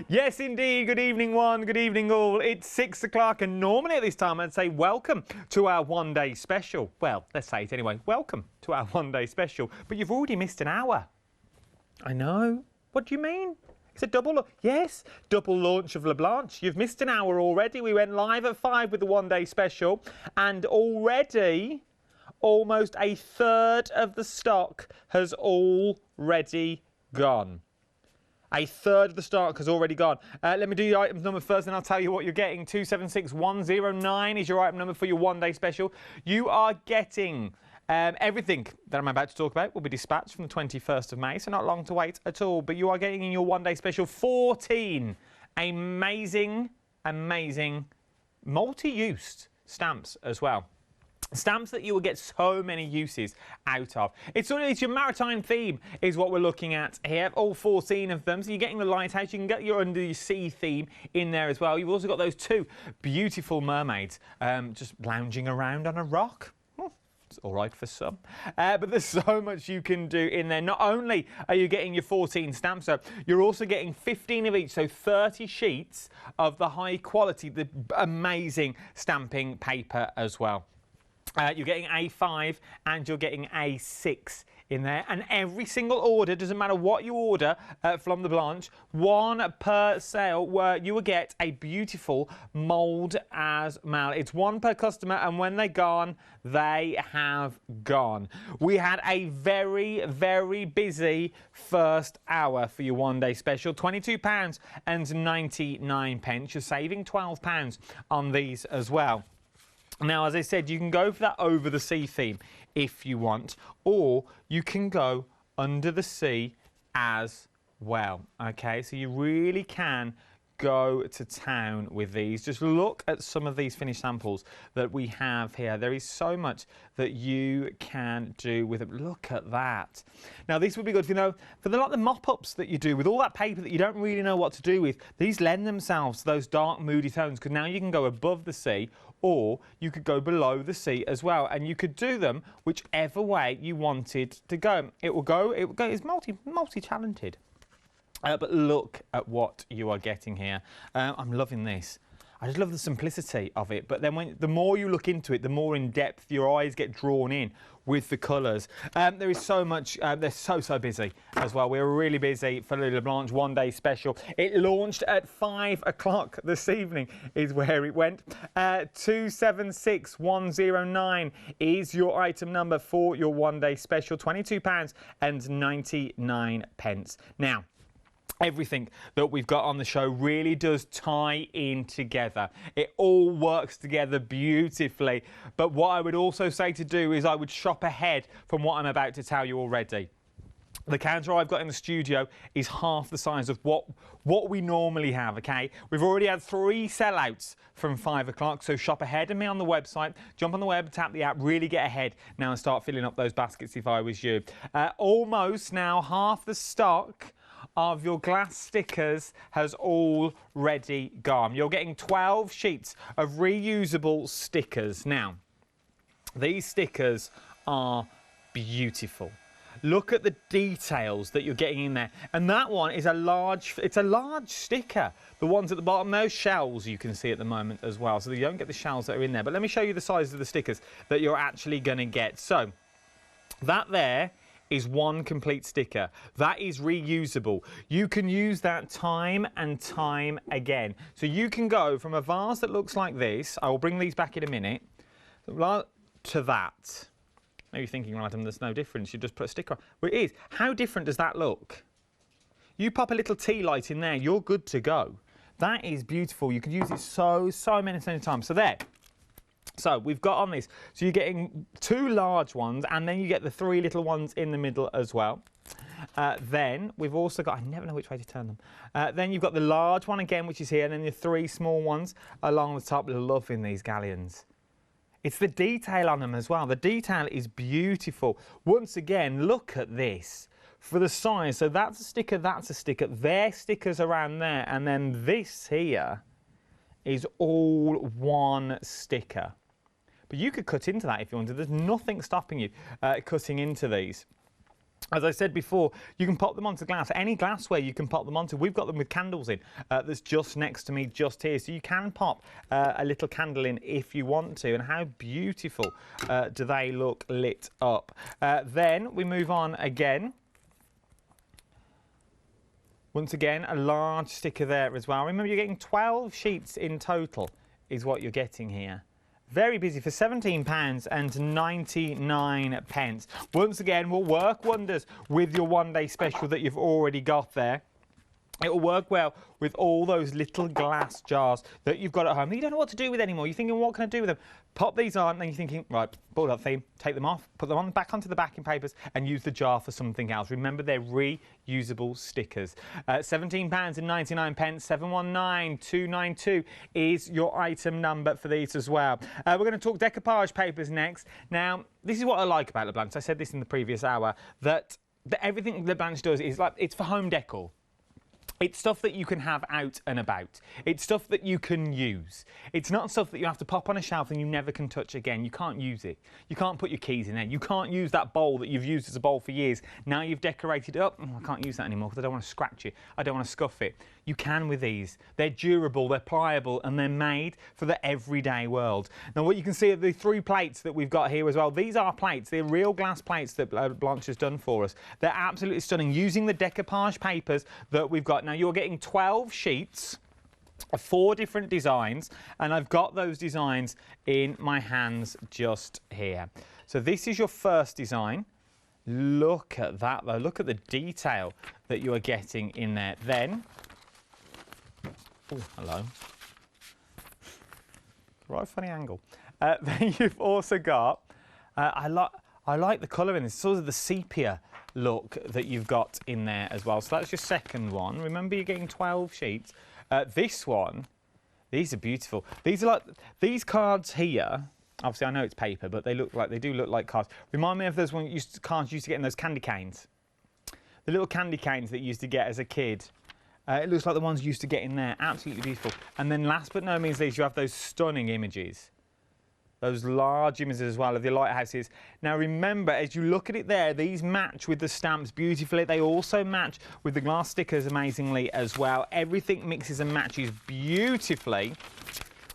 Yes, indeed. Good evening, one. Good evening, all. It's 6 o'clock, and normally at this time I'd say welcome to our one-day special. Well, let's say it anyway. Welcome to our one-day special. But you've already missed an hour. I know. What do you mean? It's a double... Yes, double launch of LaBlanche. You've missed an hour already. We went live at 5 with the one-day special, and already almost a third of the stock has already gone. A third of the stock has already gone. Let me do your items number first, and I'll tell you what you're getting. 276109 is your item number for your one-day special. You are getting everything that I'm about to talk about will be dispatched from the 21st of May, so not long to wait at all. But you are getting in your one-day special 14 amazing, amazing multi-used stamps as well. Stamps that you will get so many uses out of. It's your Maritime theme is what we're looking at here. All 14 of them. So you're getting the lighthouse. You can get your under your sea theme in there as well. You've also got those two beautiful mermaids just lounging around on a rock. It's all right for some. But there's so much you can do in there. Not only are you getting your 14 stamps, you're also getting 15 of each. So 30 sheets of the high quality, the amazing stamping paper as well. You're getting A5 and you're getting A6 in there, and every single order, doesn't matter what you order from LaBlanche, one per sale, where you will get a beautiful mould as mail. It's one per customer, and when they're gone, they have gone. We had a very, very busy first hour for your one-day special. £22.99. You're saving £12 on these as well. Now, as I said, you can go for that over the sea theme if you want, or you can go under the sea as well. Okay, so you really can go to town with these. Just look at some of these finished samples that we have here. There is so much that you can do with it. Look at that. Now, this would be good, for the mop-ups that you do with all that paper that you don't really know what to do with. These lend themselves to those dark, moody tones, because now you can go above the sea, or you could go below the sea as well, and you could do them whichever way you wanted to go. It's multi-talented. But look at what you are getting here. I'm loving this. I just love the simplicity of it. But then the more you look into it, the more in depth your eyes get drawn in with the colours. There is so much. They're so busy as well. We're really busy for the LaBlanche one-day special. It launched at 5 o'clock this evening is where it went. 276109 is your item number for your one-day special. £22.99. Now, everything that we've got on the show really does tie in together. It all works together beautifully. But what I would also say to do is I would shop ahead from what I'm about to tell you already. The counter I've got in the studio is half the size of what we normally have, okay? We've already had 3 sellouts from 5 o'clock, so shop ahead of me on the website. Jump on the web, tap the app, really get ahead now and start filling up those baskets if I was you. Almost now half the stock of your glass stickers has already gone. You're getting 12 sheets of reusable stickers. Now, these stickers are beautiful. Look at the details that you're getting in there. And that one is it's a large sticker. The ones at the bottom, those shells you can see at the moment as well. So you don't get the shells that are in there. But let me show you the size of the stickers that you're actually going to get. So that there is one complete sticker. That is reusable. You can use that time and time again. So you can go from a vase that looks like this, I will bring these back in a minute, to that. Maybe you're thinking, right, there's no difference, you just put a sticker on. Well, it is. How different does that look? You pop a little tea light in there, you're good to go. That is beautiful. You can use it so many times. So there. So we've got on this. So you're getting 2 large ones, and then you get the 3 little ones in the middle as well. Then we've also got, I never know which way to turn them. Then you've got the large one again, which is here, and then the 3 small ones along the top. Loving these galleons. It's the detail on them as well. The detail is beautiful. Once again, look at this. For the size, so that's a sticker, that's a sticker. Their stickers around there, and then this here is all one sticker. But you could cut into that if you wanted. There's nothing stopping you cutting into these. As I said before, you can pop them onto glass. Any glassware you can pop them onto. We've got them with candles in. That's just next to me, just here. So you can pop a little candle in if you want to. And how beautiful do they look lit up. Then we move on again. Once again, a large sticker there as well. Remember, you're getting 12 sheets in total is what you're getting here. Very busy for £17.99. Once again, will work wonders with your one-day special that you've already got there. It will work well with all those little glass jars that you've got at home that you don't know what to do with anymore. You're thinking, what can I do with them? Pop these on, and then you're thinking, right, ball up theme, take them off, put them on back onto the backing papers, and use the jar for something else. Remember, they're reusable stickers. £17.99, 719292 is your item number for these as well. We're going to talk decoupage papers next. Now, this is what I like about LaBlanche. I said this in the previous hour, that everything LaBlanche does is like, it's for home decor. It's stuff that you can have out and about. It's stuff that you can use. It's not stuff that you have to pop on a shelf and you never can touch again. You can't use it. You can't put your keys in there. You can't use that bowl that you've used as a bowl for years. Now you've decorated it up. Oh, I can't use that anymore because I don't want to scratch it. I don't want to scuff it. You can with these. They're durable, they're pliable, and they're made for the everyday world. Now what you can see are the 3 plates that we've got here as well. These are plates. They're real glass plates that Blanche has done for us. They're absolutely stunning using the decoupage papers that we've got. Now you're getting 12 sheets of 4 different designs, and I've got those designs in my hands just here. So this is your first design. Look at that though. Look at the detail that you are getting in there. Then, oh, hello. Right funny angle. Then you've also got, I like the colour in this, sort of the sepia look that you've got in there as well. So that's your second one. Remember, you're getting 12 sheets. This one, these are beautiful. These are like, these cards here, obviously I know it's paper, but they do look like cards. Remind me of those cards you used to get in those candy canes. The little candy canes that you used to get as a kid. It looks like the ones you used to get in there. Absolutely beautiful. And then last but no means least, you have those stunning images. Those large images as well of the lighthouses. Now remember, as you look at it there, these match with the stamps beautifully. They also match with the glass stickers amazingly as well. Everything mixes and matches beautifully.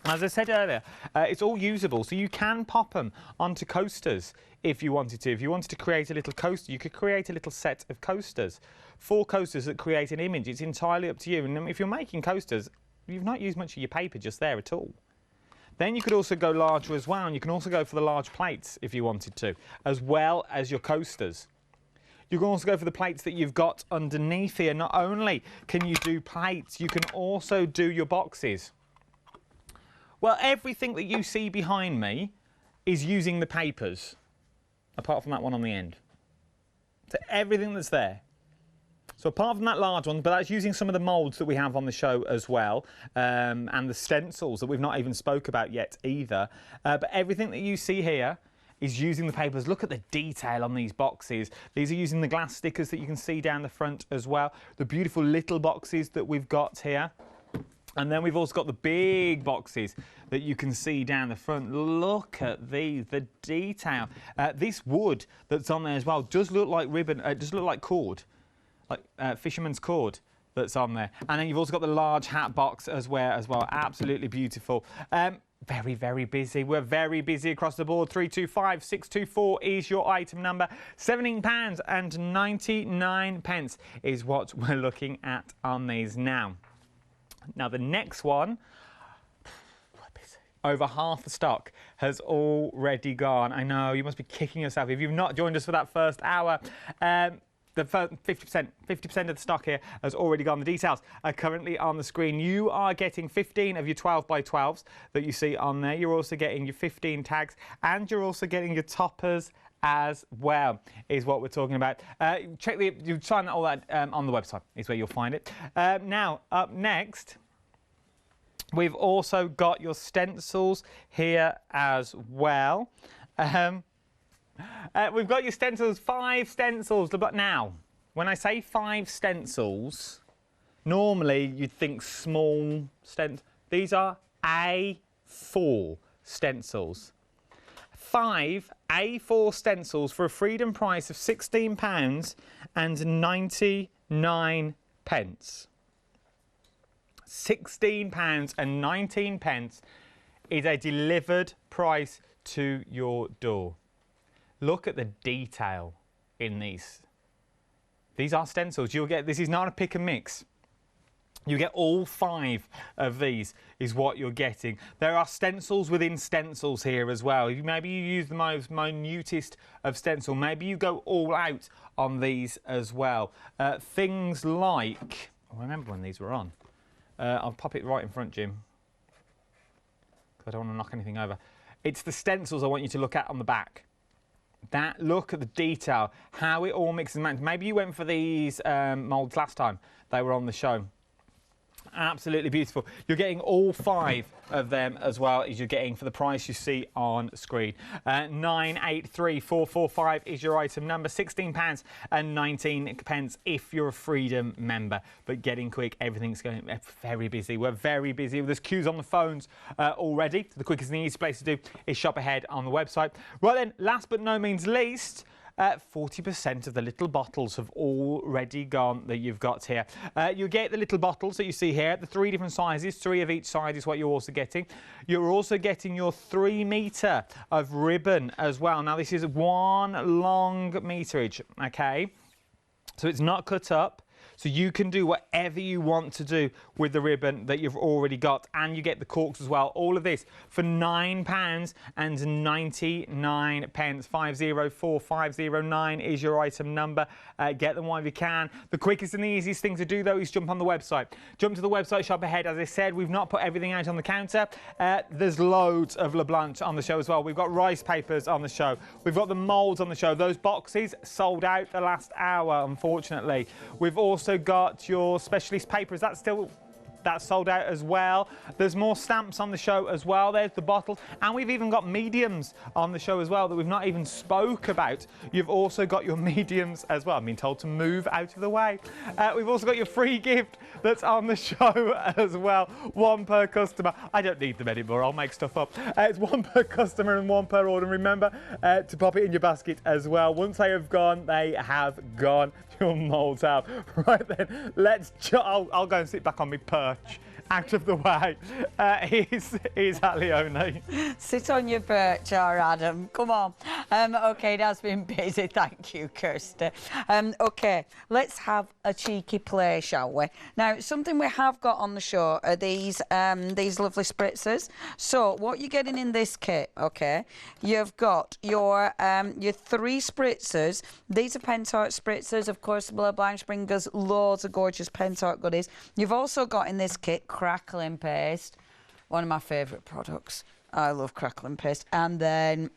As I said earlier, it's all usable, so you can pop them onto coasters if you wanted to. If you wanted to create a little coaster, you could create a little set of coasters. 4 coasters that create an image. It's entirely up to you. And if you're making coasters, you've not used much of your paper just there at all. Then you could also go larger as well, and you can also go for the large plates if you wanted to, as well as your coasters. You can also go for the plates that you've got underneath here. Not only can you do plates, you can also do your boxes. Well, everything that you see behind me is using the papers, apart from that one on the end. So everything that's there. So apart from that large one, but that's using some of the moulds that we have on the show as well, and the stencils that we've not even spoke about yet either. But everything that you see here is using the papers. Look at the detail on these boxes. These are using the glass stickers that you can see down the front as well. The beautiful little boxes that we've got here. And then we've also got the big boxes that you can see down the front. Look at these, the detail. This wood that's on there as well does look like ribbon, does look like cord. Like fisherman's cord that's on there. And then you've also got the large hat box as well. Absolutely beautiful. Very, very busy. We're very busy across the board. 325624 is your item number. £17.99 is what we're looking at on these now. Now the next one, over half the stock has already gone. I know, you must be kicking yourself if you've not joined us for that first hour. The 50% of the stock here has already gone. The details are currently on the screen. You are getting 15 of your 12 by 12s that you see on there. You're also getting your 15 tags, and you're also getting your toppers as well, is what we're talking about. You find all that on the website, is where you'll find it. Now, up next, we've also got your stencils here as well. We've got your stencils, 5 stencils. But now, when I say 5 stencils, normally you'd think small stencils. These are A4 stencils. 5 A4 stencils for a freedom price of £16.99. £16.19 is a delivered price to your door. Look at the detail in these. These are stencils. You'll get, this is not a pick and mix. You get all 5 of these is what you're getting. There are stencils within stencils here as well. Maybe you use the most minutest of stencil. Maybe you go all out on these as well. Things like, I remember when these were on. I'll pop it right in front, Jim. I don't want to knock anything over. It's the stencils I want you to look at on the back. That, look at the detail, how it all mixes and matches. Maybe you went for these moulds last time they were on the show. Absolutely beautiful. You're getting all 5 of them as well as you're getting for the price you see on screen. 983445 is your item number. £16.19 if you're a Freedom member. But getting quick, everything's going very busy. We're very busy. There's queues on the phones already. The quickest and easiest place to do is shop ahead on the website. Right then, last but no means least, 40% of the little bottles have already gone that you've got here. You get the little bottles that you see here, the 3 different sizes, 3 of each size is what you're also getting. You're also getting your 3 metre of ribbon as well. Now this is 1 long meterage, okay? So it's not cut up. So you can do whatever you want to do with the ribbon that you've already got. And you get the corks as well. All of this for £9.99. 504509 is your item number. Get them while you can. The quickest and the easiest thing to do, though, is jump on the website. Jump to the website, shop ahead. As I said, we've not put everything out on the counter. There's loads of LaBlanche on the show as well. We've got rice papers on the show. We've got the moulds on the show. Those boxes sold out the last hour, unfortunately. We've also got your specialist paper. Is that still... That's sold out as well. There's more stamps on the show as well. There's the bottle. And we've even got mediums on the show as well that we've not even spoke about. You've also got your mediums as well. I've been told to move out of the way. We've also got your free gift that's on the show as well. 1 per customer. I don't need them anymore. I'll make stuff up. It's 1 per customer and 1 per order. And remember to pop it in your basket as well. Once they have gone, they have gone. Your moulds out. Right then, I'll go and sit back on my perch out of the way. Here's that, Leonie. Sit on your perch, Adam. Come on. OK, it has been busy. Thank you, Kirsty. OK, let's have a cheeky play, shall we? Now, something we have got on the show are these lovely spritzers. So, what you're getting in this kit, OK, you've got your 3 spritzers. These are Pentart spritzers. Of course, LaBlanche brings us loads of gorgeous Pentart goodies. You've also got in this kit crackling paste, one of my favourite products. I love crackling paste. And then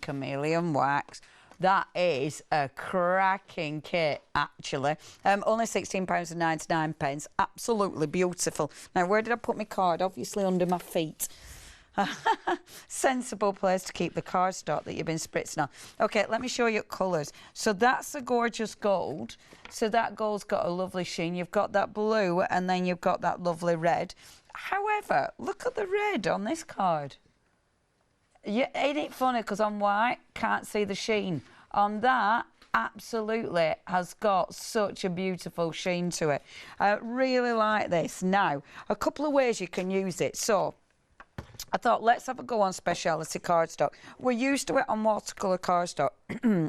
chameleon wax. That is a cracking kit, actually. Only £16.99. Absolutely beautiful. Now, where did I put my card? Obviously under my feet. Sensible place to keep the cardstock that you've been spritzing on. OK, let me show you colours. So that's a gorgeous gold. So that gold's got a lovely sheen. You've got that blue and then you've got that lovely red. However, look at the red on this card. Yeah, ain't it funny? Because on white, can't see the sheen. On that, absolutely has got such a beautiful sheen to it. I really like this. Now, a couple of ways you can use it. So, I thought, let's have a go on speciality cardstock. We're used to it on watercolour cardstock.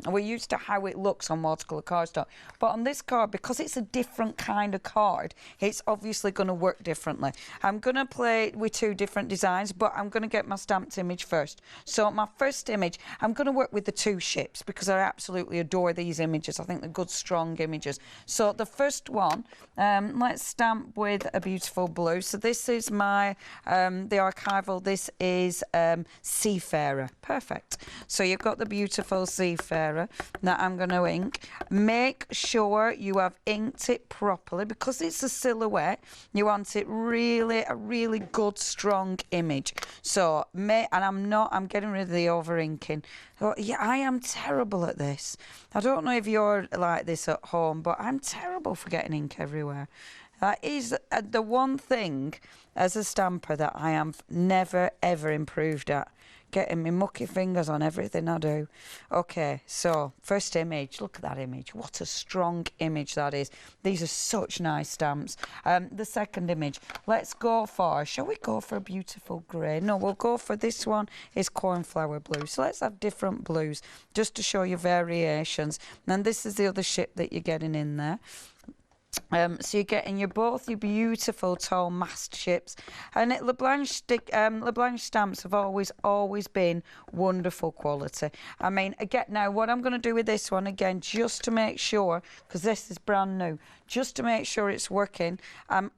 We're used to how it looks on watercolour cardstock. But on this card, because it's a different kind of card, it's obviously going to work differently. I'm going to play with 2 different designs, but I'm going to get my stamped image first. So my first image, I'm going to work with the 2 ships because I absolutely adore these images. I think they're good, strong images. So the first one, let's stamp with a beautiful blue. So this is my, the archival. This is Seafarer. Perfect. So you've got the beautiful Seafarer that I'm going to ink. Make sure you have inked it properly because it's a silhouette. You want it really, a really good, strong image. So, and I'm getting rid of the over inking. Oh, yeah, I am terrible at this. I don't know if you're like this at home, but I'm terrible for getting ink everywhere. That is the one thing as a stamper that I am never ever improved at. Getting my mucky fingers on everything I do. Okay, so first image. Look at that image. What a strong image that is. These are such nice stamps. The second image. Let's go for, shall we go for a beautiful grey? No, we'll go for this one. Is cornflower blue. So let's have different blues just to show you variations. And this is the other ship that you're getting in there. So you're getting both your beautiful tall mast ships, and LaBlanche stamps have always been wonderful quality. I mean, again, now what I'm going to do with this one again, just to make sure, because this is brand new, just to make sure it's working, I'm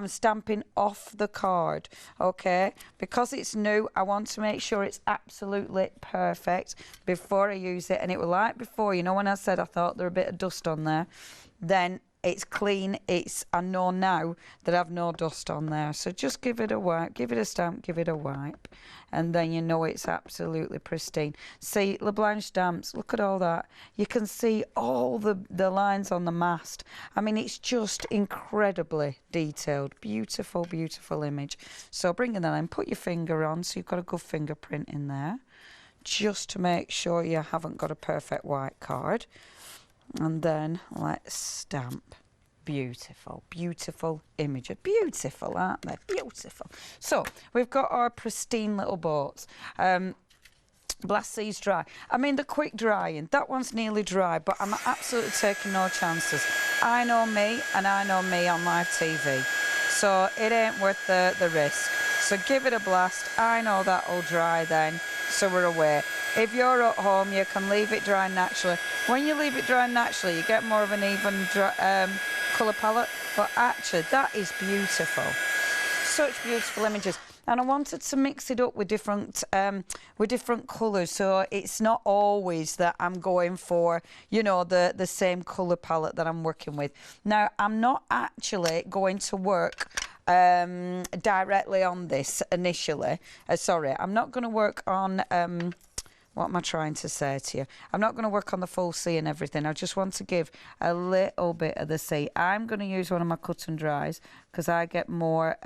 stamping off the card, okay? Because it's new, I want to make sure it's absolutely perfect before I use it. And it was like before, you know, when I said I thought there was a bit of dust on there, then it's clean. I know now that I've no dust on there. So just give it a wipe, give it a stamp, give it a wipe. And then you know it's absolutely pristine. See, LaBlanche stamps, look at all that. You can see all the lines on the mast. I mean, it's just incredibly detailed. Beautiful, beautiful image. So bringing that in, put your finger on so you've got a good fingerprint in there. Just to make sure you haven't got a perfect white card. And then let's stamp. Beautiful, beautiful image. Beautiful, aren't they? Beautiful. So we've got our pristine little boats. Blast Seas Dry. I mean, the quick drying. That one's nearly dry, but I'm absolutely taking no chances. I know me, and I know me on live TV. So it ain't worth the risk. So give it a blast. I know that'll dry then, so we're away. If you're at home, you can leave it dry naturally. When you leave it dry naturally, you get more of an even colour palette. But actually, that is beautiful. Such beautiful images. And I wanted to mix it up with different colours, so it's not always that I'm going for, you know, the same colour palette that I'm working with. Now, I'm not actually going to work directly on this initially. Sorry, I'm not going to work on... what am I trying to say to you? I'm not going to work on the full sea and everything. I just want to give a little bit of the sea. I'm going to use one of my cut and dries because I got more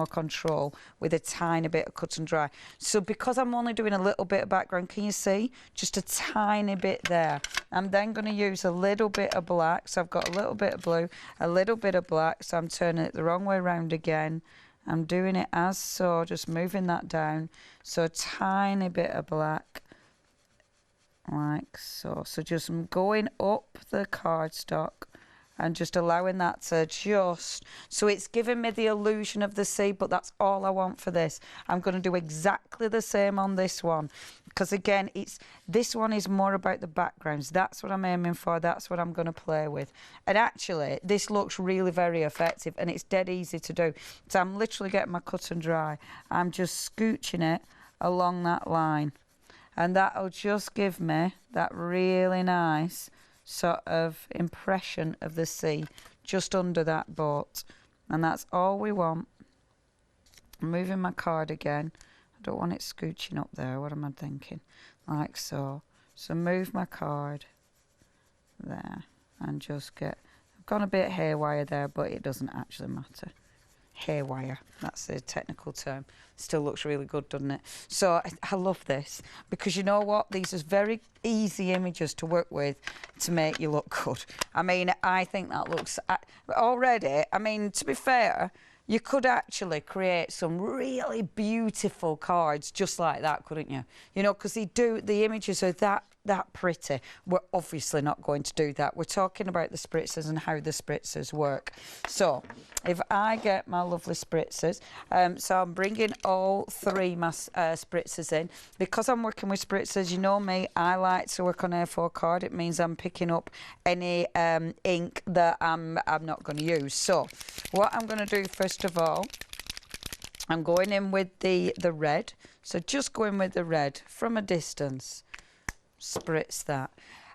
control with a tiny bit of cut and dry. So because I'm only doing a little bit of background, can you see? Just a tiny bit there. I'm then going to use a little bit of black. So I've got a little bit of blue, a little bit of black. So I'm turning it the wrong way around again. I'm doing it as so, just moving that down. So a tiny bit of black, like so. So just going up the cardstock and just allowing that to adjust. So it's giving me the illusion of the sea, but that's all I want for this. I'm going to do exactly the same on this one. Because again, this one is more about the backgrounds. That's what I'm aiming for. That's what I'm going to play with. And actually, this looks really very effective and it's dead easy to do. So I'm literally getting my cut and dry. I'm just scooching it along that line. And that'll just give me that really nice sort of impression of the sea just under that boat. And that's all we want. I'm moving my card again. I don't want it scooching up there. What am I thinking? Like so. So move my card there and just get... I've gone a bit haywire there, but it doesn't actually matter. Haywire, that's the technical term. Still looks really good, doesn't it? So I love this because you know what? These are very easy images to work with to make you look good. I mean, I think that looks... Already, I mean, to be fair... You could actually create some really beautiful cards just like that, couldn't you? You know, because the images are that pretty. We're obviously not going to do that. We're talking about the spritzers and how the spritzers work. So if I get my lovely spritzers, so I'm bringing all three my spritzers in. Because I'm working with spritzers, you know me, I like to work on A4 card. It means I'm picking up any ink that I'm not going to use. So what I'm going to do first of all, I'm going in with the red. So just go in with the red from a distance. Spritz that.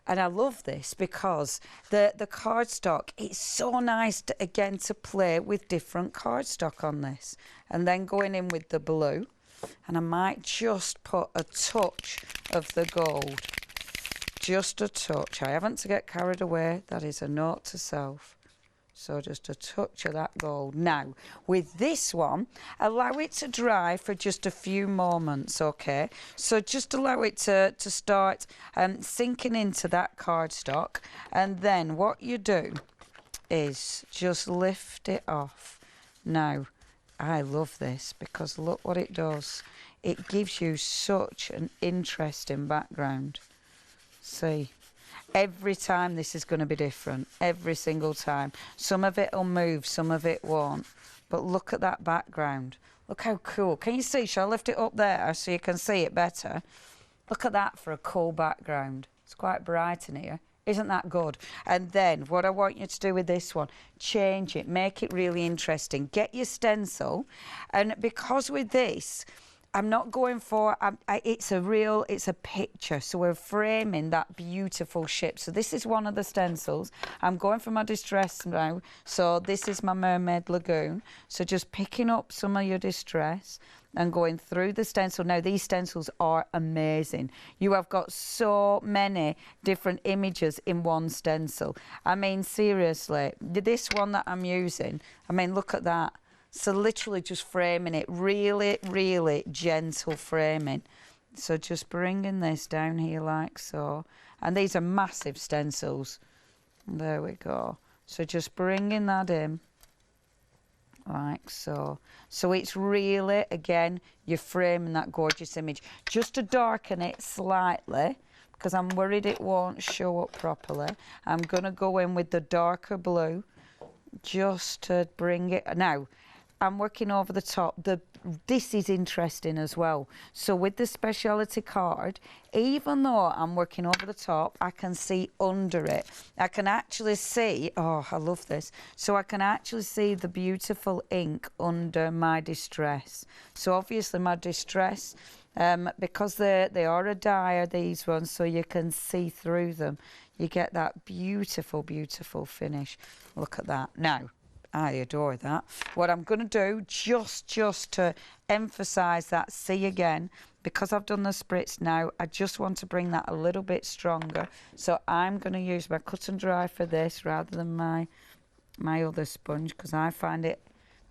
And I love this because the cardstock, it's so nice to, again, to play with different cardstock on this. And then going in with the blue. And I might just put a touch of the gold. Just a touch. I haven't to get carried away. That is a note to self. So just a touch of that gold. Now, with this one, allow it to dry for just a few moments, okay? So just allow it to start sinking into that cardstock. And then what you do is just lift it off. Now, I love this because look what it does. It gives you such an interesting background. See? Every time this is going to be different, every single time. Some of it will move, some of it won't. But look at that background. Look how cool. Can you see? Shall I lift it up there so you can see it better? Look at that for a cool background. It's quite bright in here. Isn't that good? And then what I want you to do with this one, change it, make it really interesting. Get your stencil. And because with this, I'm not going for, it's a picture. So we're framing that beautiful ship. So this is one of the stencils. I'm going for my distress now. So this is my Mermaid Lagoon. So just picking up some of your distress and going through the stencil. Now, these stencils are amazing. You have got so many different images in one stencil. I mean, seriously, this one that I'm using, I mean, look at that. So literally just framing it, really, really gentle framing. So just bringing this down here like so. And these are massive stencils. There we go. So just bringing that in like so. So it's really, again, you're framing that gorgeous image. Just to darken it slightly, because I'm worried it won't show up properly, I'm going to go in with the darker blue just to bring it. Now, I'm working over the top. This is interesting as well. So with the speciality card, even though I'm working over the top, I can see under it. I can actually see, oh, I love this. So I can actually see the beautiful ink under my distress. So obviously my distress, because they are a dye, these ones, so you can see through them. You get that beautiful, beautiful finish. Look at that. Now, I adore that. What I'm going to do, just to emphasise that C again, because I've done the spritz now, I just want to bring that a little bit stronger. So I'm going to use my cut and dry for this rather than my other sponge, because I find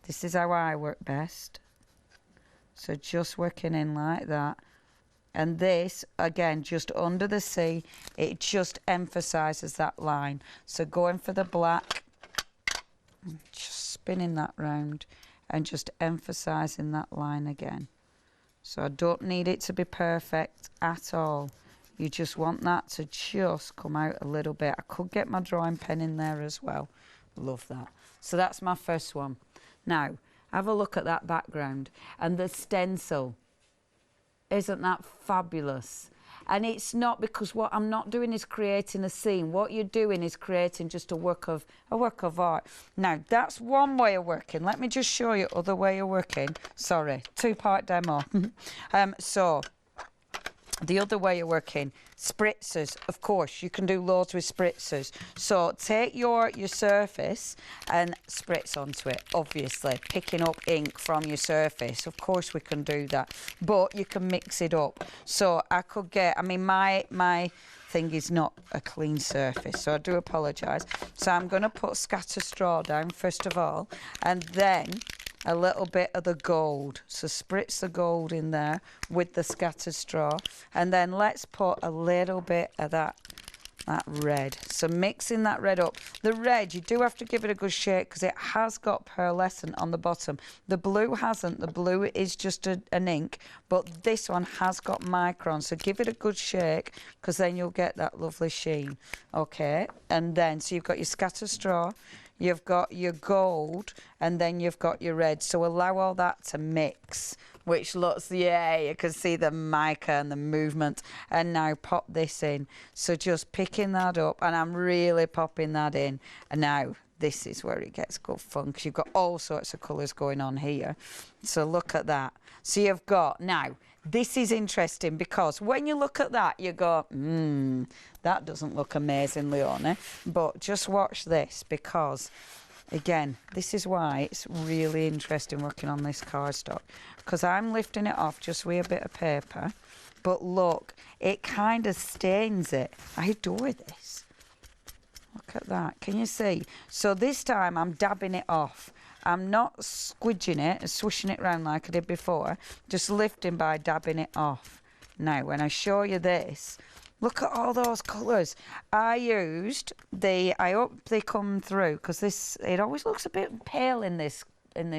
this is how I work best. So just working in like that. And this, again, just under the C, it just emphasises that line. So going for the black, just spinning that round and just emphasising that line again. So I don't need it to be perfect at all. You just want that to just come out a little bit. I could get my drawing pen in there as well. Love that. So that's my first one. Now, have a look at that background and the stencil. Isn't that fabulous? And it's not, because what I'm not doing is creating a scene. What you're doing is creating just a work of art. Now, that's one way of working. Let me just show you other way of working. Sorry, two-part demo. So, the other way of working, spritzers. Of course, you can do loads with spritzers. So take your surface and spritz onto it, obviously. Picking up ink from your surface. Of course we can do that. But you can mix it up. So I could get, I mean, my thing is not a clean surface, so I do apologise. So I'm going to put scatter straw down first of all, and then a little bit of the gold. So spritz the gold in there with the scattered straw. And then let's put a little bit of that red. So mixing that red up. The red, you do have to give it a good shake because it has got pearlescent on the bottom. The blue hasn't. The blue is just an ink, but this one has got micron. So give it a good shake because then you'll get that lovely sheen. Okay, and then so you've got your scattered straw, you've got your gold, and then you've got your red. So allow all that to mix, which looks, yeah, you can see the mica and the movement. And now pop this in. So just picking that up, and I'm really popping that in. And now this is where it gets good fun, because you've got all sorts of colours going on here. So look at that. So you've got, now, this is interesting because when you look at that, you go, that doesn't look amazing, Leonie. But just watch this, because, again, this is why it's really interesting working on this cardstock. Because I'm lifting it off just with a bit of paper. But look, it kind of stains it. I adore this. Look at that. Can you see? So this time I'm dabbing it off. I'm not squidging it and swishing it around like I did before. Just lifting by dabbing it off. Now, when I show you this, look at all those colours. I used the, I hope they come through, because it always looks a bit pale in this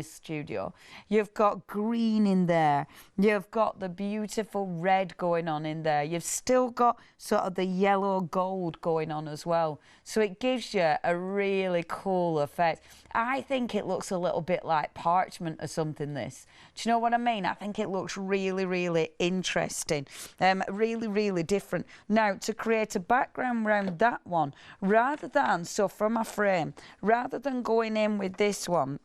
studio. You've got green in there. You've got the beautiful red going on in there. You've still got sort of the yellow gold going on as well. So it gives you a really cool effect. I think it looks a little bit like parchment or something, this. Do you know what I mean? I think it looks really, really interesting. Really, really different. Now, to create a background around that one, rather than, so for my frame, rather than going in with this one,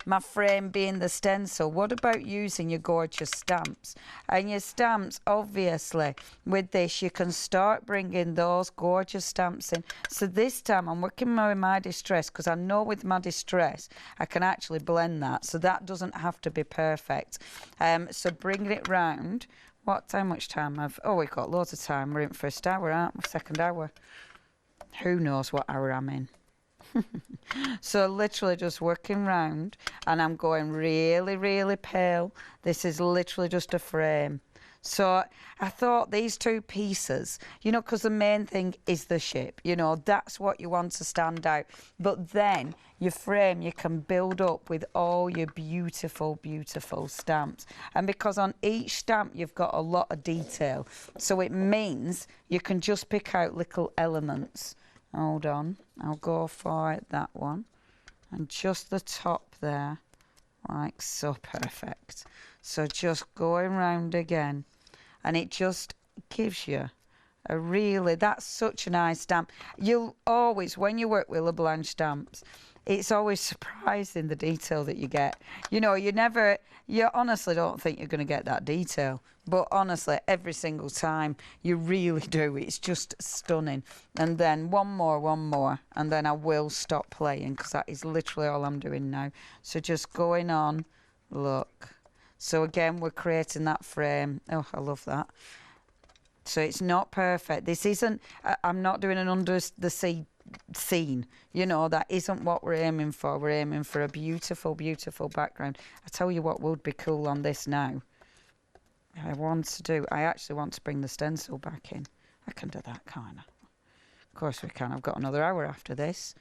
my frame being the stencil, what about using your gorgeous stamps? And your stamps, obviously, with this, you can start bringing those gorgeous stamps in. So this time I'm working with my distress, because I know with my distress I can actually blend that, so that doesn't have to be perfect. So bringing it round. How much time oh, we've got loads of time. We're in first hour, aren't we? Second hour. Who knows what hour I'm in? So literally just working round, and I'm going really, really pale. This is literally just a frame. So I thought these two pieces, you know, because the main thing is the shape, you know, that's what you want to stand out. But then your frame, you can build up with all your beautiful, beautiful stamps. And because on each stamp you've got a lot of detail, so it means you can just pick out little elements. Hold on, I'll go for that one. And just the top there, like so, perfect. So just going round again. And it just gives you a really, that's such a nice stamp. You'll always, when you work with LaBlanche stamps, it's always surprising the detail that you get. You know, you honestly don't think you're going to get that detail. But honestly, every single time, you really do. It's just stunning. And then one more, and then I will stop playing, because that is literally all I'm doing now. So just going on, look. So again, we're creating that frame. Oh, I love that. So it's not perfect. This isn't, I'm not doing an under the sea scene. You know, that isn't what we're aiming for. We're aiming for a beautiful, beautiful background. I tell you what would be cool on this now. I actually want to bring the stencil back in. I can do that, can't I? Of course we can. I've got another hour after this.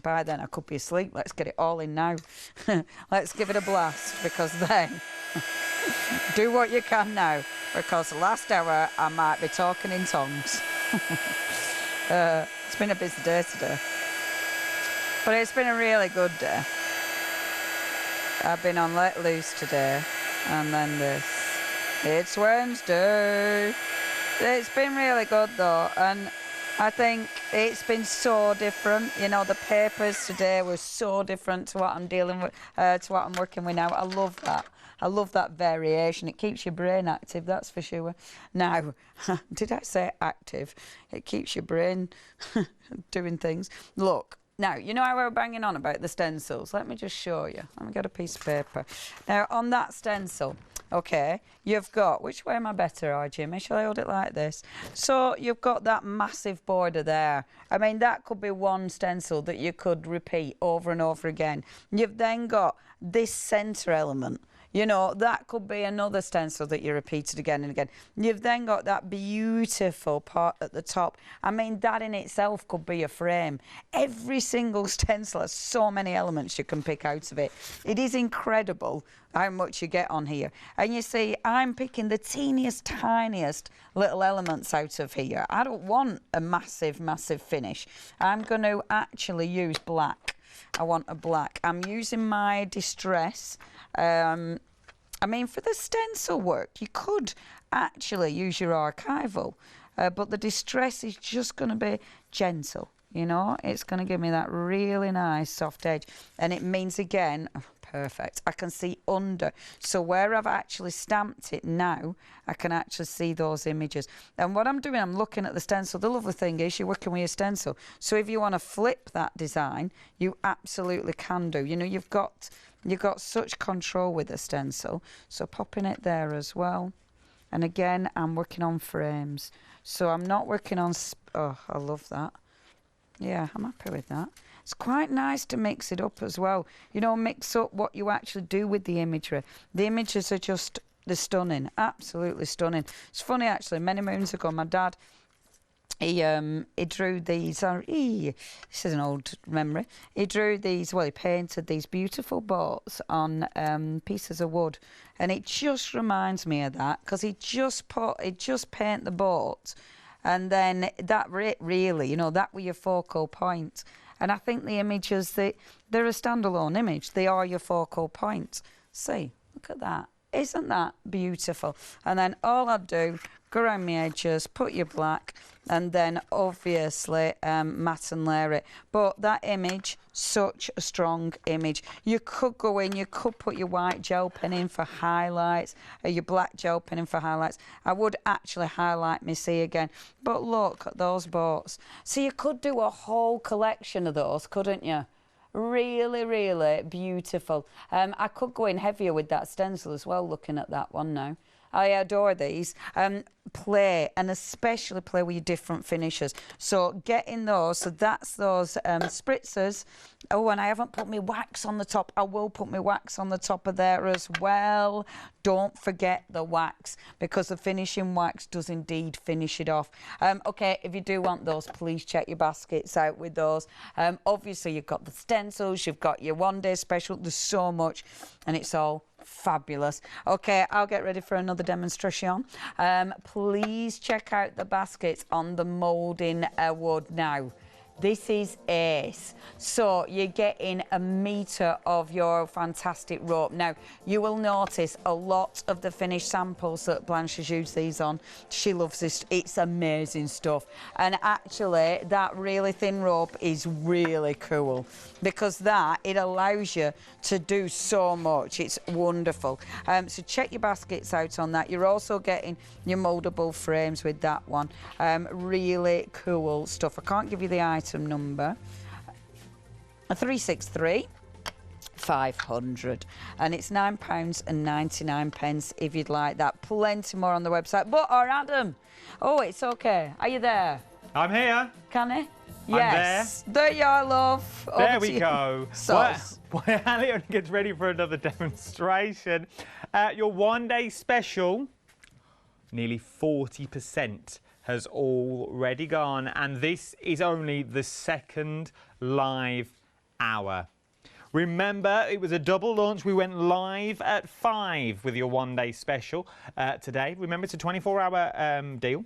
By then I could be asleep. Let's get it all in now. Let's give it a blast, because then do what you can now, because the last hour I might be talking in tongues. It's been a busy day today, but it's been a really good day. I've been on Let Loose today, and then this. It's Wednesday. It's been really good though, and I think it's been so different. You know, the papers today were so different to what I'm dealing with, to what I'm working with now. I love that. I love that variation. It keeps your brain active, that's for sure. Now, did I say active? It keeps your brain doing things. Look, now, you know how we were banging on about the stencils? Let me just show you. Let me get a piece of paper. Now, on that stencil, okay, you've got, which way am I better, or Jimmy? Shall I hold it like this? So you've got that massive border there. I mean, that could be one stencil that you could repeat over and over again. You've then got this centre element. You know, that could be another stencil that you repeated again and again. You've then got that beautiful part at the top. I mean, that in itself could be a frame. Every single stencil has so many elements you can pick out of it. It is incredible how much you get on here. And you see, I'm picking the teeniest, tiniest little elements out of here. I don't want a massive, massive finish. I'm going to actually use black. I want a black. I'm using my distress. I mean, for the stencil work, you could actually use your archival, but the distress is just going to be gentle, you know? It's going to give me that really nice soft edge. And it means, again, oh, perfect, I can see under. So where I've actually stamped it now, I can actually see those images. And what I'm doing, I'm looking at the stencil. The lovely thing is you're working with your stencil. So if you want to flip that design, you absolutely can do. You know, you've got such control with the stencil. So popping it there as well. And again, I'm working on frames. So I'm not working on, oh, I love that. Yeah, I'm happy with that. It's quite nice to mix it up as well. You know, mix up what you actually do with the imagery. The images are just, they're stunning, absolutely stunning. It's funny actually, many moons ago, my dad, he drew these, this is an old memory, he drew these, well, he painted these beautiful boats on pieces of wood, and it just reminds me of that, because he'd just paint the boat, and then that really, you know, that were your focal point. And I think the images, they're a standalone image. They are your focal point. See, look at that. Isn't that beautiful? And then all I'd do, go around my edges, put your black, and then obviously matte and layer it. But that image, such a strong image. You could go in, you could put your white gel pen in for highlights, or your black gel pen in for highlights. I would actually highlight my sea again. But look at those boats. So you could do a whole collection of those, couldn't you? Really, really beautiful. I could go in heavier with that stencil as well, looking at that one now. I adore these. Play, and especially play with your different finishes. So get in those. So that's those spritzers. Oh, and I haven't put my wax on the top. I will put my wax on the top of there as well. Don't forget the wax, because the finishing wax does indeed finish it off. Okay, if you do want those, please check your baskets out with those. Obviously, you've got the stencils, you've got your one-day special. There's so much, and it's all fabulous. Okay, I'll get ready for another demonstration. Please check out the baskets on the moulding wood now. This is ace. So you're getting a metre of your fantastic rope. Now, you will notice a lot of the finished samples that Blanche has used these on. She loves this. It's amazing stuff. And actually, that really thin rope is really cool, because it allows you to do so much. It's wonderful. So check your baskets out on that. You're also getting your mouldable frames with that one. Really cool stuff. I can't give you the item number. 363 500, and it's £9.99 if you'd like that. Plenty more on the website. But Adam, oh, it's okay. Are you there? I'm here. Can he? Yes. There you are, love. There we go. Sauce. While Leonie gets ready for another demonstration, your one-day special, nearly 40% has already gone, and this is only the second live hour. Remember, it was a double launch. We went live at 5 with your one-day special today. Remember, it's a 24-hour deal.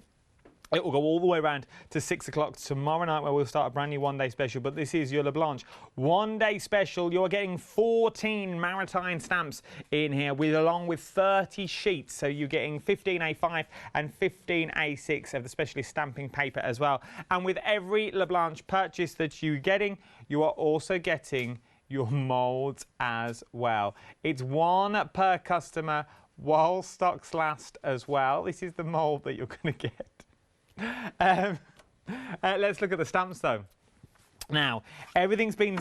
It will go all the way around to 6 o'clock tomorrow night, where we'll start a brand new one-day special. But this is your LaBlanche one-day special. You're getting 14 Maritime stamps in here, along with 30 sheets. So you're getting 15 A5 and 15 A6 of the specialist stamping paper as well. And with every LaBlanche purchase that you're getting, you are also getting your moulds as well. It's one per customer while stocks last as well. This is the mould that you're going to get. Let's look at the stamps though. Now, everything's been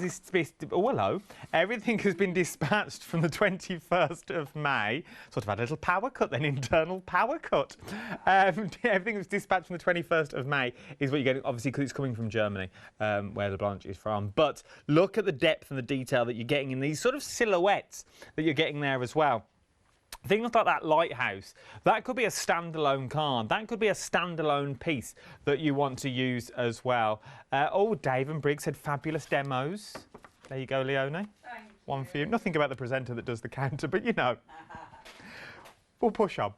everything has been dispatched from the 21st of May. Sort of had a little power cut then, internal power cut. Everything was dispatched from the 21st of May is what you're getting, obviously, because it's coming from Germany, where LaBlanche is from. But look at the depth and the detail that you're getting in these sort of silhouettes that you're getting there as well. Things like that lighthouse, that could be a standalone card. That could be a standalone piece that you want to use as well. Oh, Dave and Briggs said fabulous demos. There you go, Leonie. One for you. Nothing about the presenter that does the counter, but you know. We'll push on.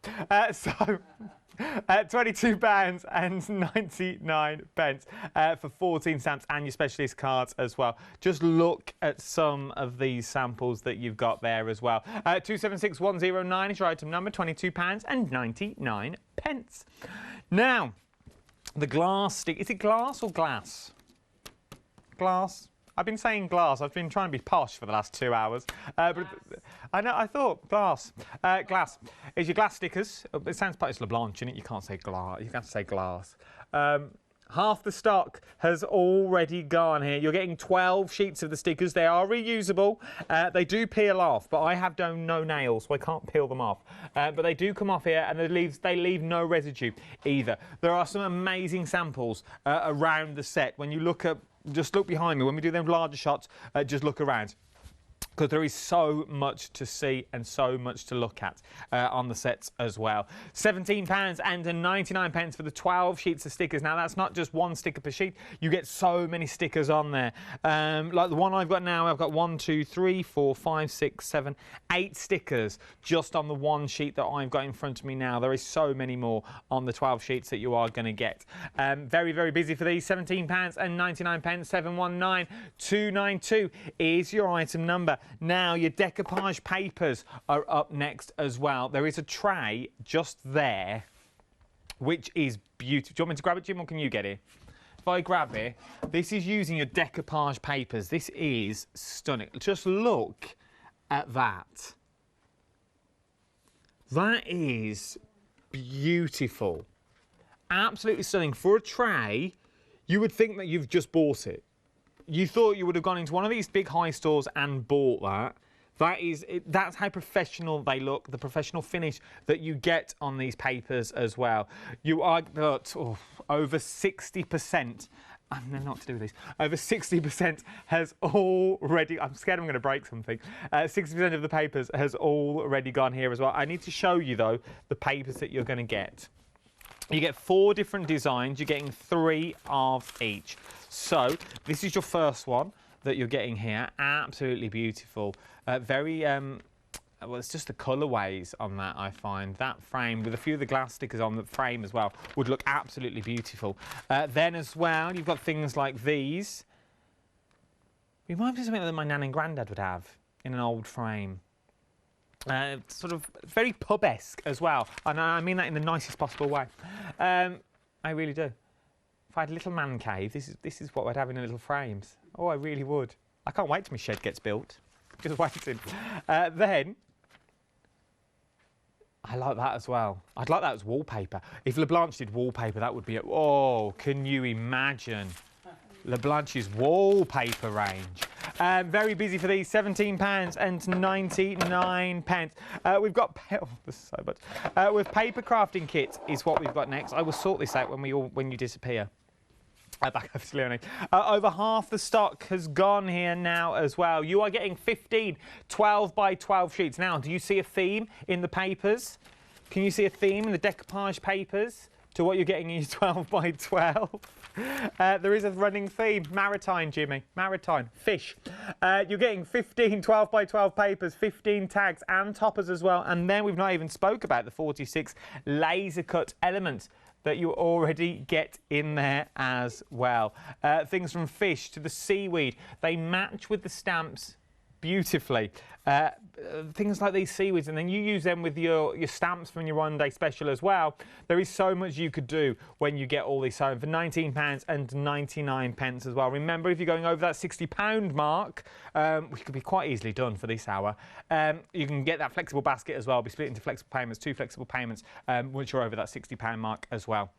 £22.99 for 14 stamps and your specialist cards as well. Just look at some of these samples that you've got there as well. 276109 is your item number, £22.99. Now, the glass stick. Is it glass or glass? Glass. I've been saying glass. I've been trying to be posh for the last 2 hours. But I thought glass. Glass is your glass stickers. It sounds like it's LaBlanche, isn't it? You can't say glass. You have to say glass. Half the stock has already gone here. You're getting 12 sheets of the stickers. They are reusable. They do peel off, but I have no nails, so I can't peel them off. But they do come off here, and they leave no residue either. There are some amazing samples around the set. When you look at just look behind me. When we do them larger shots, just look around, because there is so much to see and so much to look at on the sets as well. £17.99 for the 12 sheets of stickers. Now, that's not just one sticker per sheet. You get so many stickers on there. Like the one I've got now, I've got 1, 2, 3, 4, 5, 6, 7, 8 stickers just on the one sheet that I've got in front of me now. There is so many more on the 12 sheets that you are going to get. Very, very busy for these. £17.99, 719292 is your item number. Now, your decoupage papers are up next as well. There is a tray just there, which is beautiful. Do you want me to grab it, Jim, or can you get it? If I grab it, this is using your decoupage papers. This is stunning. Just look at that. That is beautiful. Absolutely stunning. For a tray, you would think that you've just bought it. You thought you would have gone into one of these big high stores and bought that. That's how professional they look, the professional finish that you get on these papers as well. You are over 60%. Not to do with this. Over 60% has already, I'm scared I'm going to break something. 60% of the papers has already gone here as well. I need to show you, though, the papers that you're going to get. You get 4 different designs. You're getting 3 of each. So this is your first one that you're getting here. Absolutely beautiful. Very, well, it's just the colourways on that, I find. That frame, with a few of the glass stickers on the frame as well, would look absolutely beautiful. Then as well, you've got things like these. Reminds me of something that my nan and granddad would have in an old frame. Sort of very pub-esque as well, and I mean that in the nicest possible way. I really do. If I had a little man cave, this is what I'd have in little frames. Oh, I really would. I can't wait till my shed gets built. Just waiting. Then I like that as well. I'd like that as wallpaper. If LaBlanche did wallpaper, that would be oh, can you imagine? LaBlanche's wallpaper range. Very busy for these, £17.99. We've got, oh, this is so much. With paper crafting kits is what we've got next. I will sort this out when you disappear. Back over to Leonie. Over half the stock has gone here now as well. You are getting 15 12 by 12 sheets. Now, do you see a theme in the papers? Can you see a theme in the decoupage papers to what you're getting in your 12 by 12? There is a running theme. Maritime, Jimmy. Maritime. Fish. You're getting 15 12 by 12 papers, 15 tags and toppers as well. And then we've not even spoke about the 46 laser cut elements that you already get in there as well. Things from fish to the seaweed. They match with the stamps beautifully. Things like these seaweeds, and then you use them with your stamps from your one day special as well. There is so much you could do when you get all these home for £19.99 as well. Remember, if you're going over that £60 mark, which could be quite easily done for this hour, you can get that flexible basket as well. Be split into flexible payments, 2 flexible payments once you're over that £60 mark as well.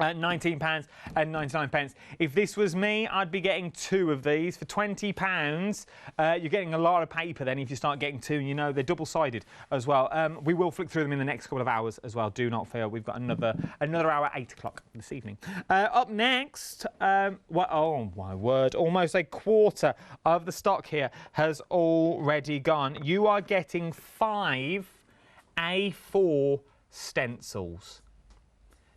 £19.99. If this was me, I'd be getting 2 of these for £20. You're getting a lot of paper then if you start getting 2. You know, they're double-sided as well. We will flick through them in the next couple of hours as well. Do not fear. We've got another hour at 8 o'clock this evening. Up next, oh my word, almost a quarter of the stock here has already gone. You are getting 5 A4 stencils.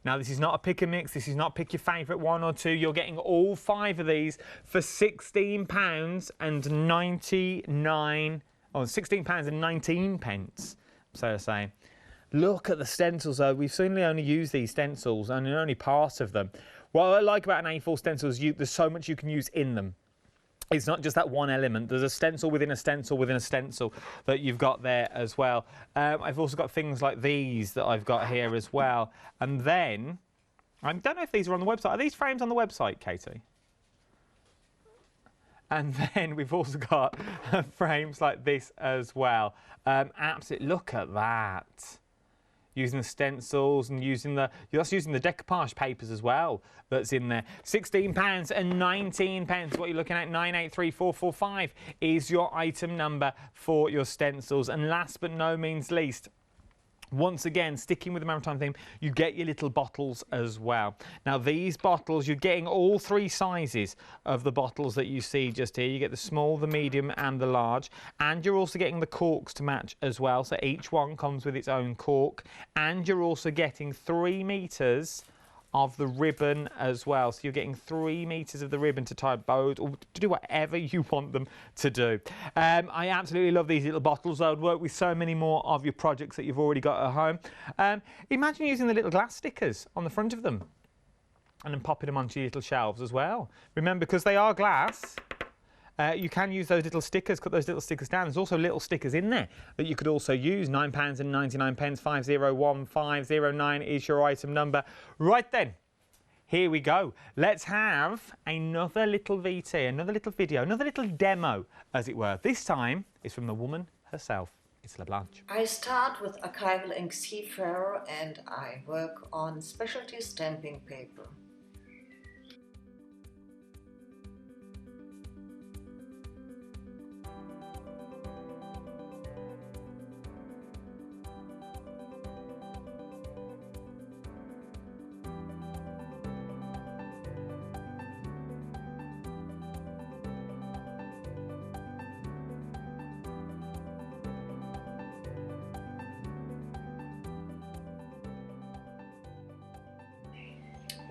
Now, this is not a pick and mix. This is not pick your favourite 1 or 2. You're getting all 5 of these for £16.99. Oh, £16.19. So to say. Look at the stencils, though. We've certainly only used these stencils, and only part of them. What I like about an A4 stencil is there's so much you can use in them. It's not just that one element. There's a stencil within a stencil within a stencil that you've got there as well. I've also got things like these that I've got here as well. And then, I don't know if these are on the website. Are these frames on the website, Katie? And then we've also got frames like this as well. Absolutely, look at that. Using the stencils and you're using the decoupage papers as well that's in there. £16.19. What you're looking at, 983445 is your item number for your stencils. And last but no means least, Once again, sticking with the Maritime theme, you get your little bottles as well. Now these bottles, you're getting all 3 sizes of the bottles that you see just here. You get the small, the medium and the large, and you're also getting the corks to match as well. So each one comes with its own cork, and you're also getting 3 meters of the ribbon as well. So you're getting 3 meters of the ribbon to tie bows or to do whatever you want them to do. I absolutely love these little bottles. I would work with so many more of your projects that you've already got at home. Imagine using the little glass stickers on the front of them and then popping them onto your little shelves as well. Remember, because they are glass, you can use those little stickers, cut those little stickers down. There's also little stickers in there that you could also use. £9.99, 501509 is your item number. Right then, here we go. Let's have another little VT, another little video, another little demo, as it were. This time is from the woman herself. It's LaBlanche. I start with archival ink Seafarer and I work on specialty stamping paper.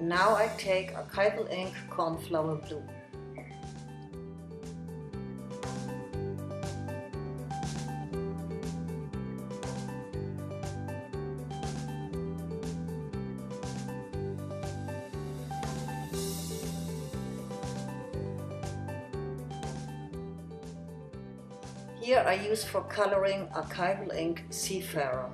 Now I take archival ink Cornflower Blue. Here I use for coloring archival ink Seafarer.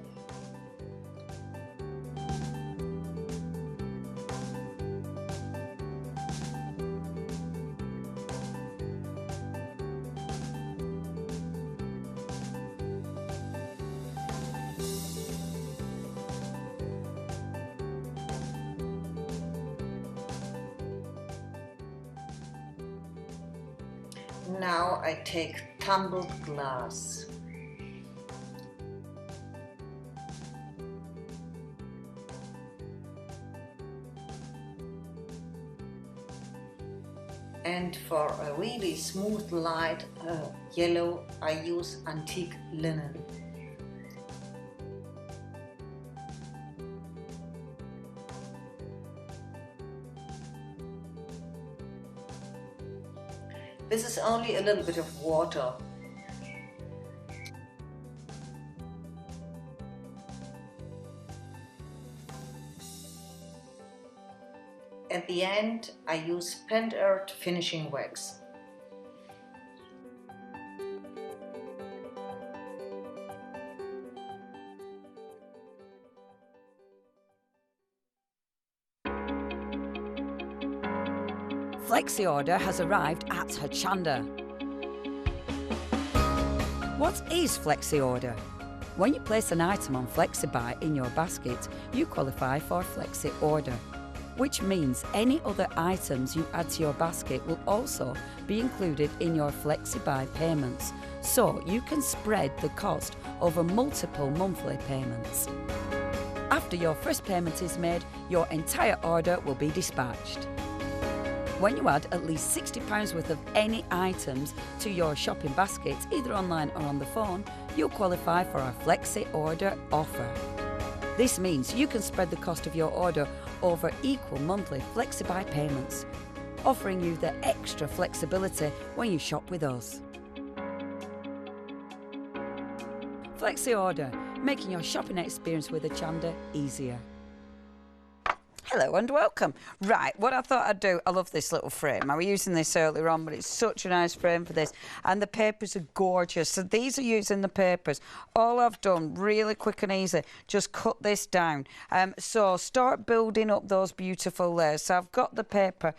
Now I take tumbled glass. And for a really smooth light yellow, I use antique linen. This is only a little bit of water. At the end, I use Pent Earth finishing wax. Flexi order has arrived at Hochanda. What is Flexi order? When you place an item on FlexiBuy in your basket, you qualify for Flexi order, which means any other items you add to your basket will also be included in your FlexiBuy payments, so you can spread the cost over multiple monthly payments. After your first payment is made, your entire order will be dispatched. When you add at least £60 worth of any items to your shopping basket, either online or on the phone, you'll qualify for our Flexi Order offer. This means you can spread the cost of your order over equal monthly FlexiBuy payments, offering you the extra flexibility when you shop with us. Flexi Order, making your shopping experience with Hochanda easier. Hello and welcome. Right, what I thought I'd do, I love this little frame. I was using this earlier on, but it's such a nice frame for this. And the papers are gorgeous. So these are using the papers. All I've done, really quick and easy, just cut this down. So start building up those beautiful layers. So I've got the paper.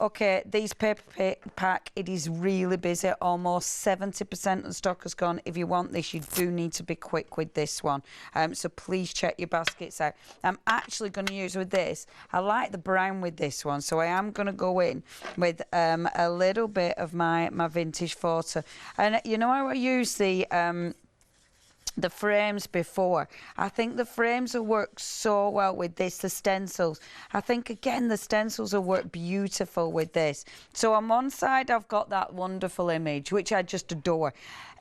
Okay, these paper pack, it is really busy. Almost 70% of the stock has gone. If you want this, you do need to be quick with this one. So please check your baskets out. I'm actually going to use with this, I like the brown with this one, so I am going to go in with a little bit of my vintage photo. And you know how I use the the frames before. I think the frames will work so well with this, the stencils. I think, again, the stencils will work beautiful with this. So on one side, I've got that wonderful image, which I just adore.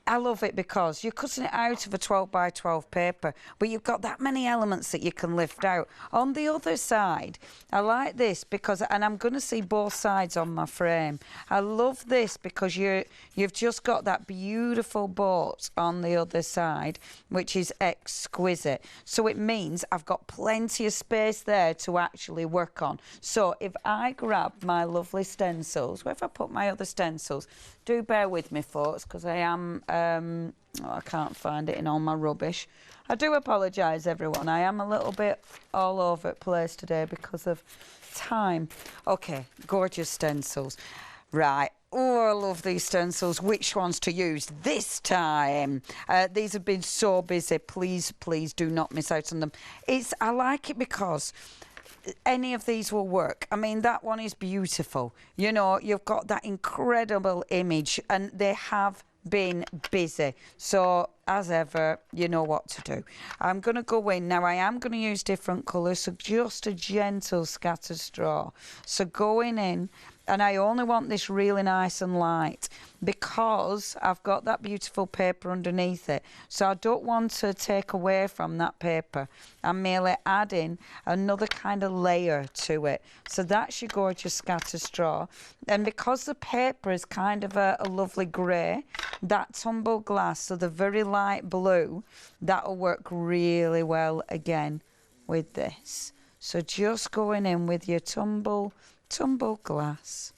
I love it because you're cutting it out of a 12 by 12 paper, but you've got that many elements that you can lift out. On the other side, I like this because, and I'm going to see both sides on my frame. I love this because you've just got that beautiful boat on the other side, which is exquisite. So it means I've got plenty of space there to actually work on. So if I grab my lovely stencils, where have I put my other stencils? Do bear with me, folks, because I am, I can't find it in all my rubbish. I do apologise, everyone. I am a little bit all over the place today because of time. Okay, gorgeous stencils. Right. Oh, I love these stencils. Which ones to use this time? These have been so busy. Please, please do not miss out on them. I like it because any of these will work. I mean, that one is beautiful. You know, you've got that incredible image and they have been busy. So, as ever, you know what to do. I'm going to go in. Now, I am going to use different colours, so just a gentle scattered straw. So, going in, and I only want this really nice and light because I've got that beautiful paper underneath it. So I don't want to take away from that paper. I'm merely adding another kind of layer to it. So that's your gorgeous scattered straw. And because the paper is kind of a lovely grey, that tumbled glass, so the very light blue, that'll work really well again with this. So just going in with your tumble glass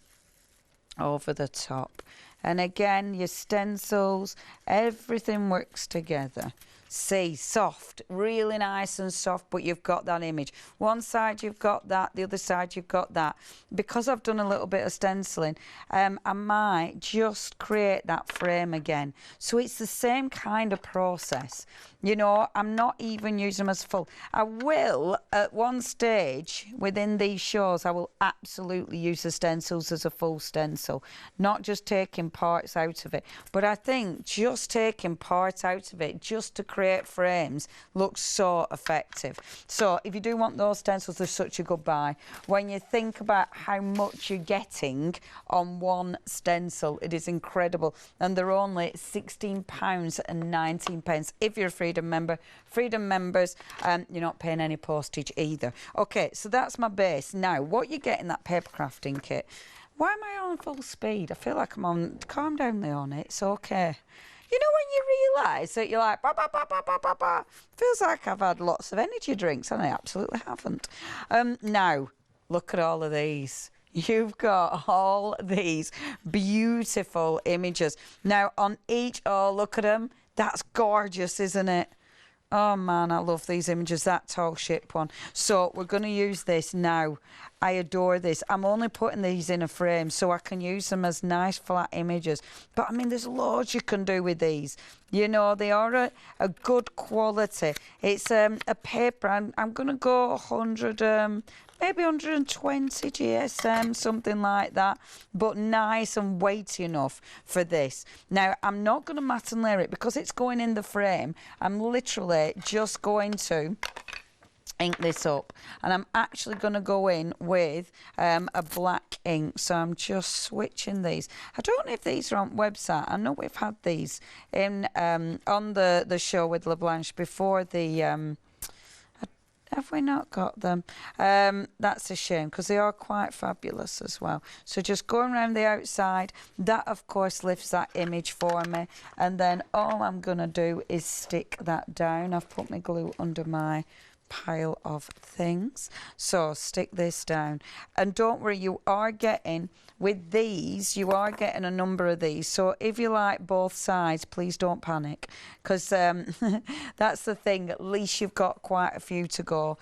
over the top, and again your stencils, everything works together. See, soft, really nice and soft, but you've got that image. One side you've got that, the other side you've got that. Because I've done a little bit of stenciling, I might just create that frame again. So it's the same kind of process. You know, I'm not even using them as full. I will, at one stage within these shows, I will absolutely use the stencils as a full stencil, not just taking parts out of it. But I think just taking parts out of it, just to create frames, looks so effective. So if you do want those stencils, they're such a good buy. When you think about how much you're getting on one stencil, it is incredible. And they're only £16.19 if you're a Freedom member. Freedom members, you're not paying any postage either. Okay, so that's my base. Now, what you get in that paper crafting kit. Why am I on full speed? I feel like I'm on... Calm down, Leonie. It's okay. You know when you realise that you're like... Bah, bah, bah, bah, bah, bah, bah. Feels like I've had lots of energy drinks, and I absolutely haven't. Now, look at all of these. You've got all these beautiful images. Now, on each... Oh, look at them. That's gorgeous, isn't it? Oh, man, I love these images, that tall ship one. So we're going to use this now. I adore this. I'm only putting these in a frame so I can use them as nice flat images. But, I mean, there's loads you can do with these. You know, they are a good quality. It's a paper. I'm going to go 100... maybe 120 GSM, something like that, but nice and weighty enough for this. Now, I'm not going to mat and layer it because it's going in the frame. I'm literally just going to ink this up, and I'm actually going to go in with a black ink. So I'm just switching these. I don't know if these are on website. I know we've had these in on the show with LaBlanche before the... Have we not got them? That's a shame because they are quite fabulous as well. So just going around the outside, that of course lifts that image for me. And then all I'm going to do is stick that down. I've put my glue under my pile of things. So stick this down. And don't worry, you are getting, with these, you are getting a number of these. So if you like both sides, please don't panic. Because that's the thing, at least you've got quite a few to go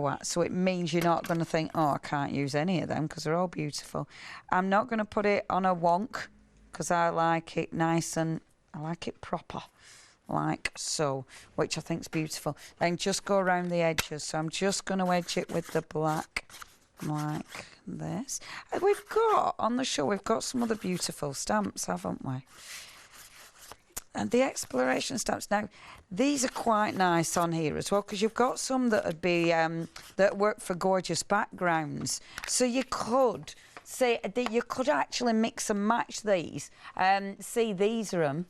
at. So it means you're not going to think, oh, I can't use any of them because they're all beautiful. I'm not going to put it on a wonk because I like it nice and I like it proper. Like so, which I think is beautiful. Then just go around the edges. So I'm just going to edge it with the black like this. We've got, on the show, we've got some other beautiful stamps, haven't we? And the exploration stamps now, these are quite nice on here as well, because you've got some that would be that work for gorgeous backgrounds. So you could say that you could actually mix and match these. See, these are them.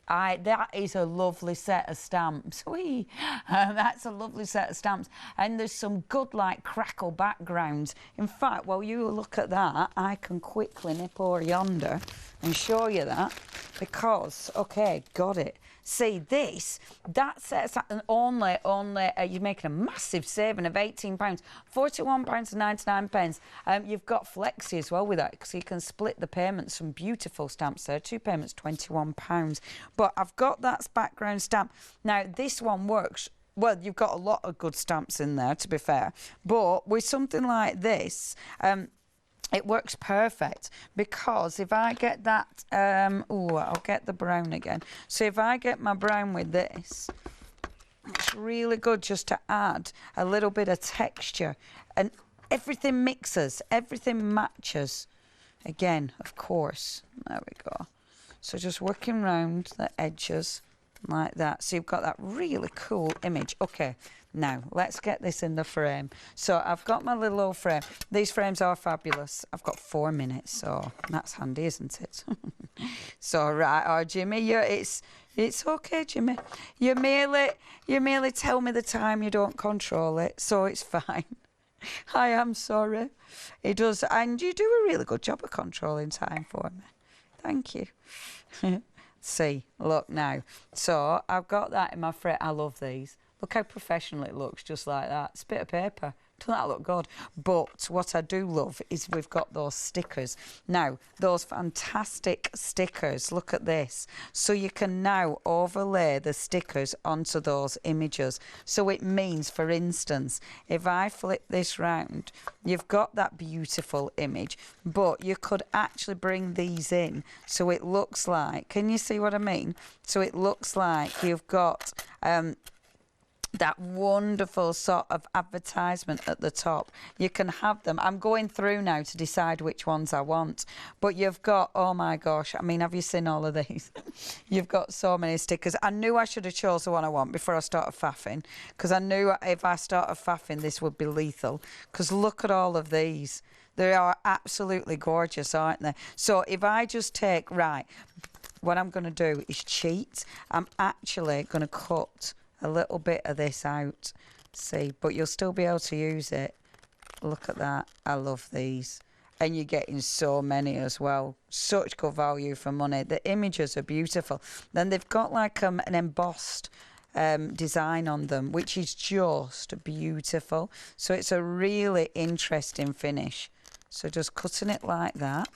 That is a lovely set of stamps. Whee! That's a lovely set of stamps. And there's some good, like, crackle backgrounds. In fact, while you look at that, I can quickly nip over yonder and show you that. Because, okay, got it. See, that set of stamps, and only, you're making a massive saving of £18. £41.99. You've got flexi as well with that, because you can split the payments. Some beautiful stamps there. 2 payments, £21. But I've got that background stamp. Now, this one works. Well, you've got a lot of good stamps in there, to be fair. But with something like this, it works perfect, because if I get that, I'll get the brown again. So if I get my brown with this, it's really good just to add a little bit of texture. And everything mixes, everything matches. Again, of course, there we go. So just working round the edges like that. So you've got that really cool image. Okay, now let's get this in the frame. So I've got my little old frame. These frames are fabulous. I've got 4 minutes, so that's handy, isn't it? So right, oh Jimmy, it's okay, Jimmy. You merely tell me the time, you don't control it, so it's fine. I am sorry. It does, and you do a really good job of controlling time for me. Thank you. See, look now. So I've got that in my frame. I love these. Look how professional it looks, just like that. It's a bit of paper. Doesn't that look good? But what I do love is we've got those stickers. Now, those fantastic stickers, look at this. So you can now overlay the stickers onto those images. So it means, for instance, if I flip this round, you've got that beautiful image, but you could actually bring these in so it looks like, can you see what I mean? So it looks like you've got that wonderful sort of advertisement at the top. You can have them. I'm going through now to decide which ones I want. But you've got, oh my gosh, I mean, have you seen all of these? You've got so many stickers. I knew I should have chose the one I want before I started faffing, because I knew if I started faffing, this would be lethal. Because look at all of these. They are absolutely gorgeous, aren't they? So if I just take, right, what I'm going to do is cheat. I'm actually going to cut a little bit of this out, see, but you'll still be able to use it. Look at that. I love these. And you're getting so many as well. Such good value for money. The images are beautiful. Then they've got like an embossed design on them, which is just beautiful. So it's a really interesting finish. So just cutting it like that.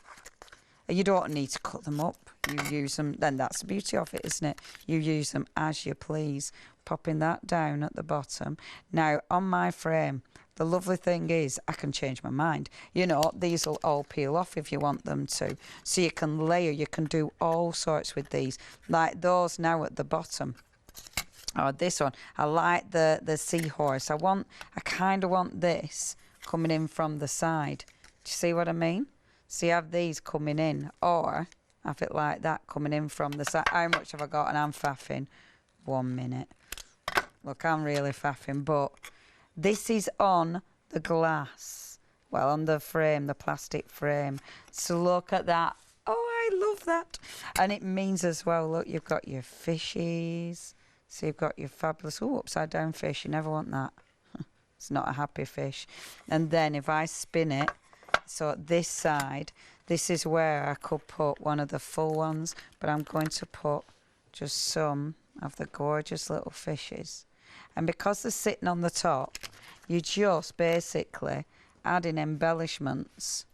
You don't need to cut them up. You use them, then that's the beauty of it, isn't it? You use them as you please. Popping that down at the bottom. Now, on my frame, the lovely thing is I can change my mind. You know, these will all peel off if you want them to. So you can layer, you can do all sorts with these. Like those now at the bottom. Or this one. I like the seahorse. I kind of want this coming in from the side. Do you see what I mean? So you have these coming in, or have it like that coming in from the side. How much have I got? And I'm faffing. 1 minute. Look, I'm really faffing, but this is on the glass. Well, on the frame, the plastic frame. So look at that. Oh, I love that. And it means as well, look, you've got your fishies. So you've got your fabulous, upside down fish. You never want that. It's not a happy fish. And then if I spin it, so this side, this is where I could put one of the full ones, but I'm going to put just some of the gorgeous little fishes. And because they're sitting on the top, you just basically adding embellishments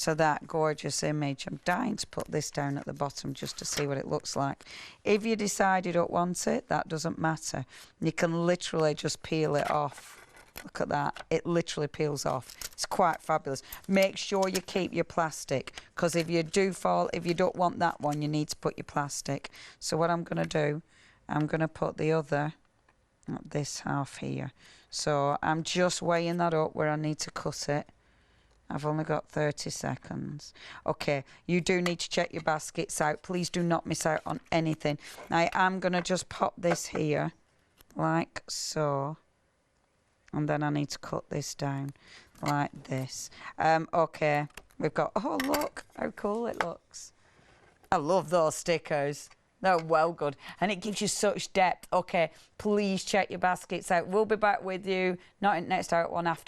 to that gorgeous image. I'm dying to put this down at the bottom just to see what it looks like. If you decide you don't want it, that doesn't matter. You can literally just peel it off. Look at that. It literally peels off. It's quite fabulous. Make sure you keep your plastic, because if you don't want that one, you need to put your plastic. So what I'm going to do, I'm going to put the other, this half here. So I'm just weighing that up where I need to cut it. I've only got 30 seconds. Okay, you do need to check your baskets out. Please do not miss out on anything. I am going to just pop this here, like so. And then I need to cut this down, like this. Okay, we've got, oh, look how cool it looks. I love those stickers. They're well good. And it gives you such depth. Okay, please check your baskets out. We'll be back with you, not in next hour, one after.